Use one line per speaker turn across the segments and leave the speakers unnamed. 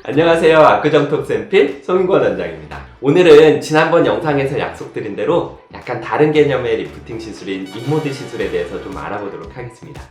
안녕하세요. 아크정톡센필 송인권 원장입니다. 오늘은 지난번 영상에서 약속드린 대로 약간 다른 개념의 리프팅 시술인 인모드 시술에 대해서 좀 알아보도록 하겠습니다.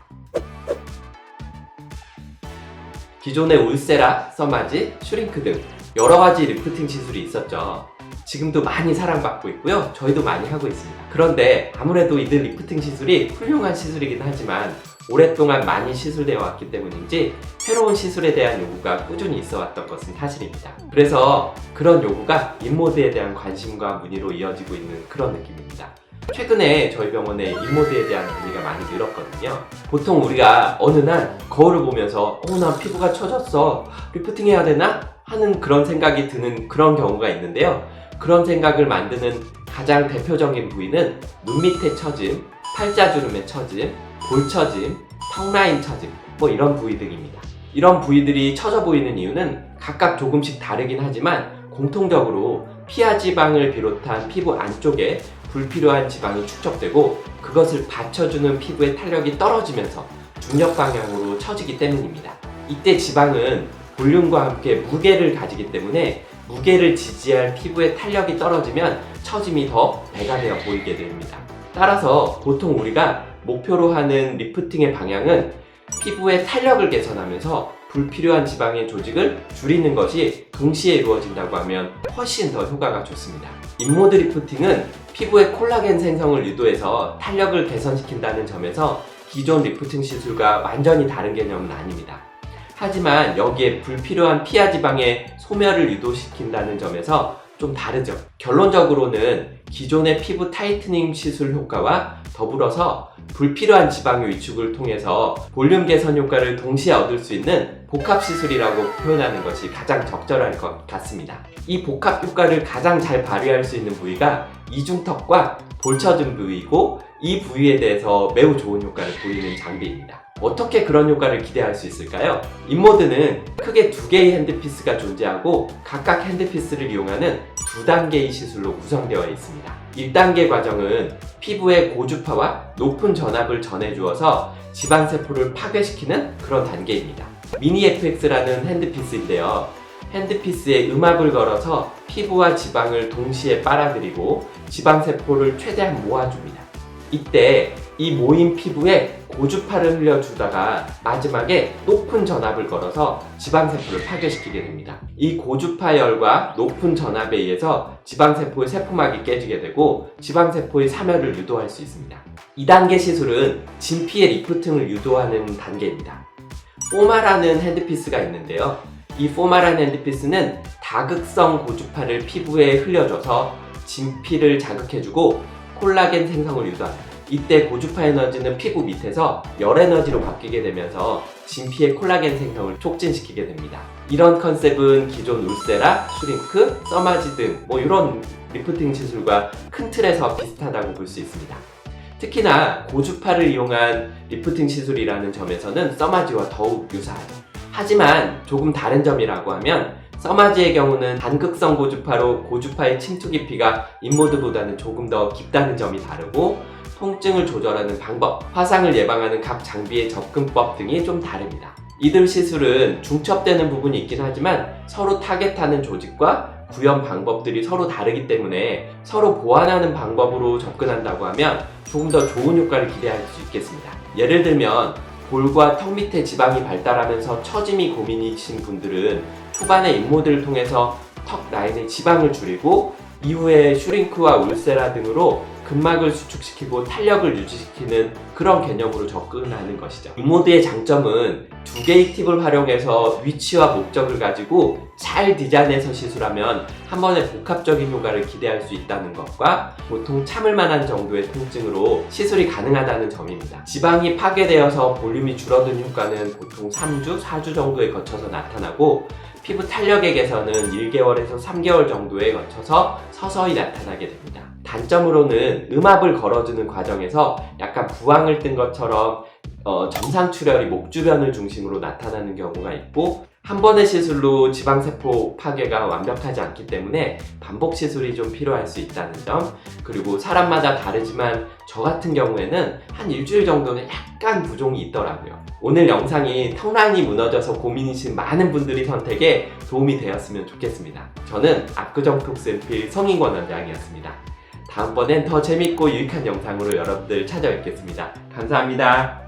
기존의 울세라, 써마지, 슈링크 등 여러가지 리프팅 시술이 있었죠. 지금도 많이 사랑받고 있고요. 저희도 많이 하고 있습니다. 그런데 아무래도 이들 리프팅 시술이 훌륭한 시술이긴 하지만 오랫동안 많이 시술되어 왔기 때문인지 새로운 시술에 대한 요구가 꾸준히 있어 왔던 것은 사실입니다. 그래서 그런 요구가 인모드에 대한 관심과 문의로 이어지고 있는 그런 느낌입니다. 최근에 저희 병원에 인모드에 대한 문의가 많이 늘었거든요. 보통 우리가 어느 날 거울을 보면서 난 피부가 처졌어, 리프팅 해야 되나? 하는 그런 생각이 드는 그런 경우가 있는데요. 그런 생각을 만드는 가장 대표적인 부위는 눈 밑에 처짐, 팔자주름의 처짐, 볼 처짐, 턱 라인 처짐, 이런 부위 등입니다. 이런 부위들이 처져 보이는 이유는 각각 조금씩 다르긴 하지만 공통적으로 피하 지방을 비롯한 피부 안쪽에 불필요한 지방이 축적되고 그것을 받쳐주는 피부의 탄력이 떨어지면서 중력 방향으로 처지기 때문입니다. 이때 지방은 볼륨과 함께 무게를 가지기 때문에 무게를 지지할 피부의 탄력이 떨어지면 처짐이 더 배가 되어 보이게 됩니다. 따라서 보통 우리가 목표로 하는 리프팅의 방향은 피부의 탄력을 개선하면서 불필요한 지방의 조직을 줄이는 것이 동시에 이루어진다고 하면 훨씬 더 효과가 좋습니다. 인모드 리프팅은 피부의 콜라겐 생성을 유도해서 탄력을 개선시킨다는 점에서 기존 리프팅 시술과 완전히 다른 개념은 아닙니다. 하지만 여기에 불필요한 피하 지방의 소멸을 유도시킨다는 점에서 좀 다르죠. 결론적으로는 기존의 피부 타이트닝 시술 효과와 더불어서 불필요한 지방의 위축을 통해서 볼륨 개선 효과를 동시에 얻을 수 있는 복합 시술이라고 표현하는 것이 가장 적절할 것 같습니다. 이 복합 효과를 가장 잘 발휘할 수 있는 부위가 이중턱과 볼처짐 부위이고 이 부위에 대해서 매우 좋은 효과를 보이는 장비입니다. 어떻게 그런 효과를 기대할 수 있을까요? 인모드는 크게 두 개의 핸드피스가 존재하고 각각 핸드피스를 이용하는 두 단계의 시술로 구성되어 있습니다. 1단계 과정은 피부의 고주파와 높은 전압을 전해주어서 지방세포를 파괴시키는 그런 단계입니다. 미니 FX라는 핸드피스인데요. 핸드피스에 음압을 걸어서 피부와 지방을 동시에 빨아들이고 지방세포를 최대한 모아줍니다. 이때 이 모인 피부에 고주파를 흘려주다가 마지막에 높은 전압을 걸어서 지방세포를 파괴시키게 됩니다. 이 고주파열과 높은 전압에 의해서 지방세포의 세포막이 깨지게 되고 지방세포의 사멸을 유도할 수 있습니다. 2단계 시술은 진피의 리프팅을 유도하는 단계입니다. 포마라는 핸드피스가 있는데요. 이 포마라는 핸드피스는 다극성 고주파를 피부에 흘려줘서 진피를 자극해주고 콜라겐 생성을 유도합니다. 이때 고주파 에너지는 피부 밑에서 열 에너지로 바뀌게 되면서 진피의 콜라겐 생성을 촉진시키게 됩니다. 이런 컨셉은 기존 울세라, 슈링크, 써마지 등 이런 리프팅 시술과 큰 틀에서 비슷하다고 볼 수 있습니다. 특히나 고주파를 이용한 리프팅 시술이라는 점에서는 써마지와 더욱 유사하죠. 하지만 조금 다른 점이라고 하면 써마지의 경우는 단극성 고주파로 고주파의 침투 깊이가 인모드보다는 조금 더 깊다는 점이 다르고 통증을 조절하는 방법, 화상을 예방하는 각 장비의 접근법 등이 좀 다릅니다. 이들 시술은 중첩되는 부분이 있긴 하지만 서로 타겟하는 조직과 구현 방법들이 서로 다르기 때문에 서로 보완하는 방법으로 접근한다고 하면 조금 더 좋은 효과를 기대할 수 있겠습니다. 예를 들면 볼과 턱 밑에 지방이 발달하면서 처짐이 고민이신 분들은 초반에 인모드를 통해서 턱 라인의 지방을 줄이고 이후에 슈링크와 울세라 등으로 근막을 수축시키고 탄력을 유지시키는 그런 개념으로 접근하는 것이죠. 인모드의 장점은 두 개의 팁을 활용해서 위치와 목적을 가지고 잘 디자인해서 시술하면 한 번에 복합적인 효과를 기대할 수 있다는 것과 보통 참을 만한 정도의 통증으로 시술이 가능하다는 점입니다. 지방이 파괴되어서 볼륨이 줄어든 효과는 보통 3주, 4주 정도에 거쳐서 나타나고 피부 탄력의 개선은 1개월에서 3개월 정도에 거쳐서 서서히 나타나게 됩니다. 단점으로는 음압을 걸어주는 과정에서 약간 부항을 뜬 것처럼 점상 출혈이 목 주변을 중심으로 나타나는 경우가 있고 한 번의 시술로 지방세포 파괴가 완벽하지 않기 때문에 반복 시술이 좀 필요할 수 있다는 점, 그리고 사람마다 다르지만 저 같은 경우에는 한 일주일 정도는 약간 부종이 있더라고요. 오늘 영상이 턱라인이 무너져서 고민이신 많은 분들이 선택에 도움이 되었으면 좋겠습니다. 저는 압구정톡스앤필 성인권 원장이었습니다. 다음번엔 더 재밌고 유익한 영상으로 여러분들 찾아뵙겠습니다. 감사합니다.